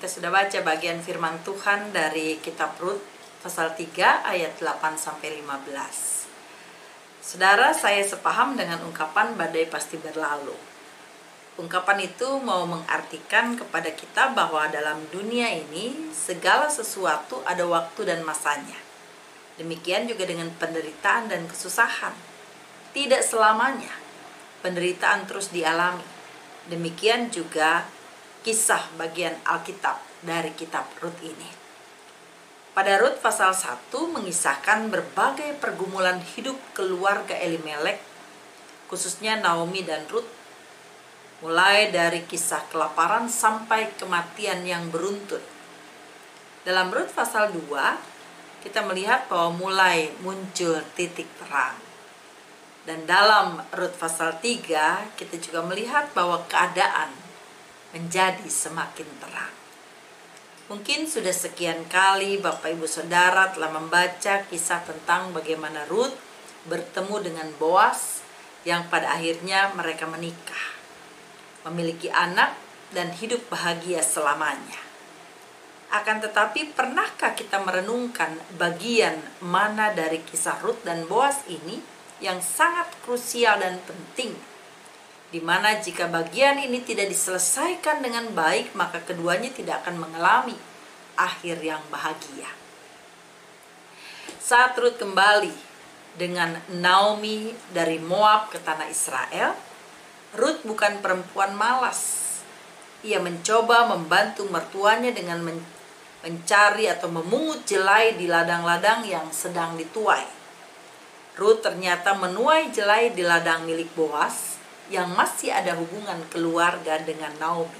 Kita sudah baca bagian firman Tuhan dari kitab Rut pasal 3 ayat 8-15. Saudara, saya sepaham dengan ungkapan badai pasti berlalu. Ungkapan itu mau mengartikan kepada kita bahwa dalam dunia ini segala sesuatu ada waktu dan masanya. Demikian juga dengan penderitaan dan kesusahan. Tidak selamanya penderitaan terus dialami. Demikian juga kisah bagian Alkitab dari kitab Rut ini. Pada Rut pasal 1 mengisahkan berbagai pergumulan hidup keluarga Elimelek, khususnya Naomi dan Rut, mulai dari kisah kelaparan sampai kematian yang beruntun. Dalam Rut pasal 2, kita melihat bahwa mulai muncul titik terang. Dan dalam Rut pasal 3, kita juga melihat bahwa keadaan menjadi semakin terang. Mungkin sudah sekian kali Bapak Ibu Saudara telah membaca kisah tentang bagaimana Rut bertemu dengan Boas yang pada akhirnya mereka menikah, memiliki anak dan hidup bahagia selamanya. Akan tetapi pernahkah kita merenungkan bagian mana dari kisah Rut dan Boas ini yang sangat krusial dan penting, di mana jika bagian ini tidak diselesaikan dengan baik, maka keduanya tidak akan mengalami akhir yang bahagia. Saat Rut kembali dengan Naomi dari Moab ke tanah Israel, Rut bukan perempuan malas. Ia mencoba membantu mertuanya dengan mencari atau memungut jelai di ladang-ladang yang sedang dituai. Rut ternyata menuai jelai di ladang milik Boas yang masih ada hubungan keluarga dengan Naomi.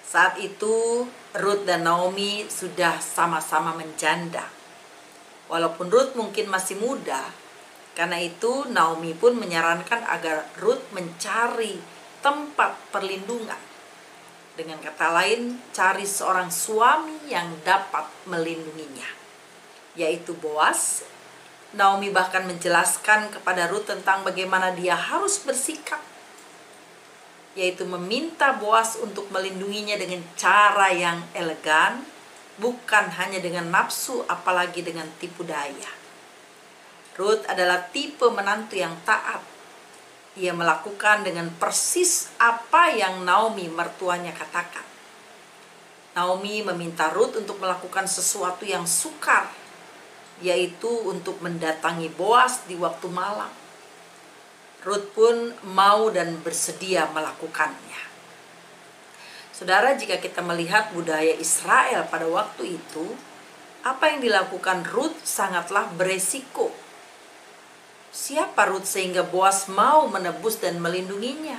Saat itu Rut dan Naomi sudah sama-sama menjanda. Walaupun Rut mungkin masih muda, karena itu Naomi pun menyarankan agar Rut mencari tempat perlindungan. Dengan kata lain, cari seorang suami yang dapat melindunginya, yaitu Boas. Naomi bahkan menjelaskan kepada Rut tentang bagaimana dia harus bersikap, yaitu meminta Boas untuk melindunginya dengan cara yang elegan, bukan hanya dengan nafsu, apalagi dengan tipu daya. Rut adalah tipe menantu yang taat. Ia melakukan dengan persis apa yang Naomi mertuanya katakan. Naomi meminta Rut untuk melakukan sesuatu yang sukar, yaitu untuk mendatangi Boas di waktu malam. Rut pun mau dan bersedia melakukannya. Saudara, jika kita melihat budaya Israel pada waktu itu, apa yang dilakukan Rut sangatlah beresiko. Siapa Rut sehingga Boas mau menebus dan melindunginya?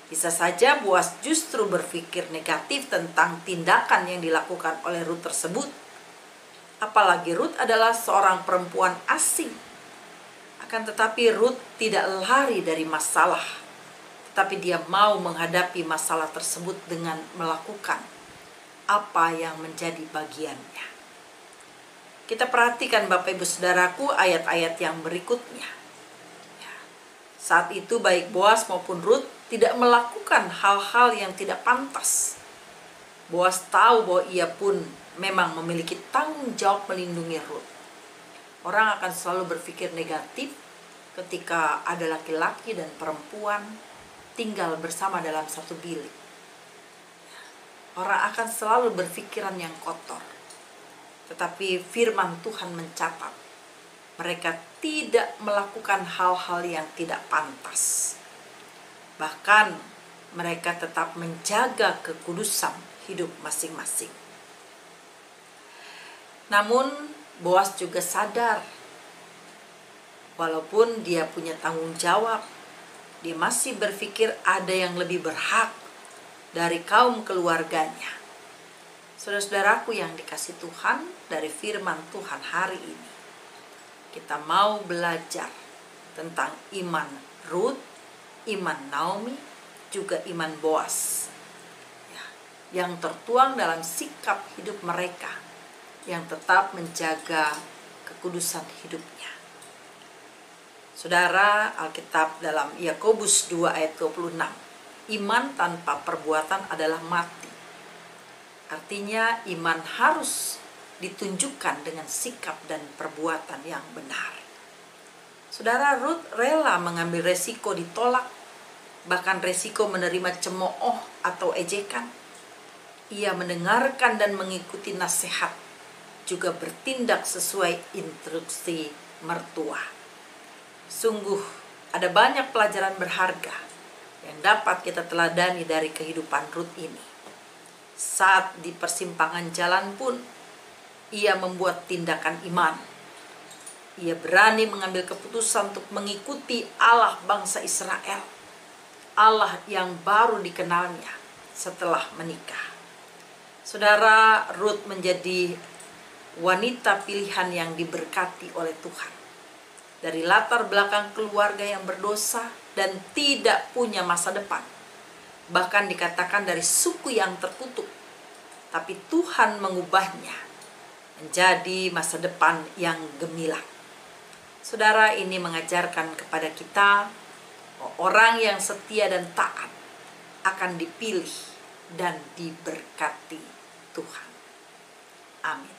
Bisa saja Boas justru berpikir negatif tentang tindakan yang dilakukan oleh Rut tersebut. Apalagi Rut adalah seorang perempuan asing. Akan tetapi Rut tidak lari dari masalah, tetapi dia mau menghadapi masalah tersebut dengan melakukan apa yang menjadi bagiannya. Kita perhatikan Bapak Ibu Saudaraku ayat-ayat yang berikutnya. Saat itu baik Boas maupun Rut tidak melakukan hal-hal yang tidak pantas. Boas tahu bahwa ia pun memang memiliki tanggung jawab melindungi Rut. Orang akan selalu berpikir negatif ketika ada laki-laki dan perempuan tinggal bersama dalam satu bilik. Orang akan selalu berpikiran yang kotor. Tetapi firman Tuhan mencatat, mereka tidak melakukan hal-hal yang tidak pantas. Bahkan mereka tetap menjaga kekudusan hidup masing-masing. Namun Boas juga sadar, walaupun dia punya tanggung jawab, dia masih berpikir ada yang lebih berhak dari kaum keluarganya. Saudara-saudaraku yang dikasih Tuhan, dari firman Tuhan hari ini, kita mau belajar tentang iman Rut, iman Naomi, juga iman Boas, yang tertuang dalam sikap hidup mereka yang tetap menjaga kekudusan hidupnya. Saudara, Alkitab dalam Yakobus 2 ayat 26, iman tanpa perbuatan adalah mati. Artinya iman harus ditunjukkan dengan sikap dan perbuatan yang benar. Saudara, Ruth rela mengambil resiko ditolak, bahkan resiko menerima cemooh atau ejekan. Ia mendengarkan dan mengikuti nasihat, juga bertindak sesuai instruksi mertua. Sungguh ada banyak pelajaran berharga yang dapat kita teladani dari kehidupan Ruth ini. Saat di persimpangan jalan pun, ia membuat tindakan iman. Ia berani mengambil keputusan untuk mengikuti Allah bangsa Israel, Allah yang baru dikenalnya setelah menikah. Saudara, Ruth menjadi wanita pilihan yang diberkati oleh Tuhan. Dari latar belakang keluarga yang berdosa dan tidak punya masa depan. Bahkan dikatakan dari suku yang terkutuk. Tapi Tuhan mengubahnya menjadi masa depan yang gemilang. Saudara, ini mengajarkan kepada kita, orang yang setia dan taat akan dipilih dan diberkati Tuhan. Amin.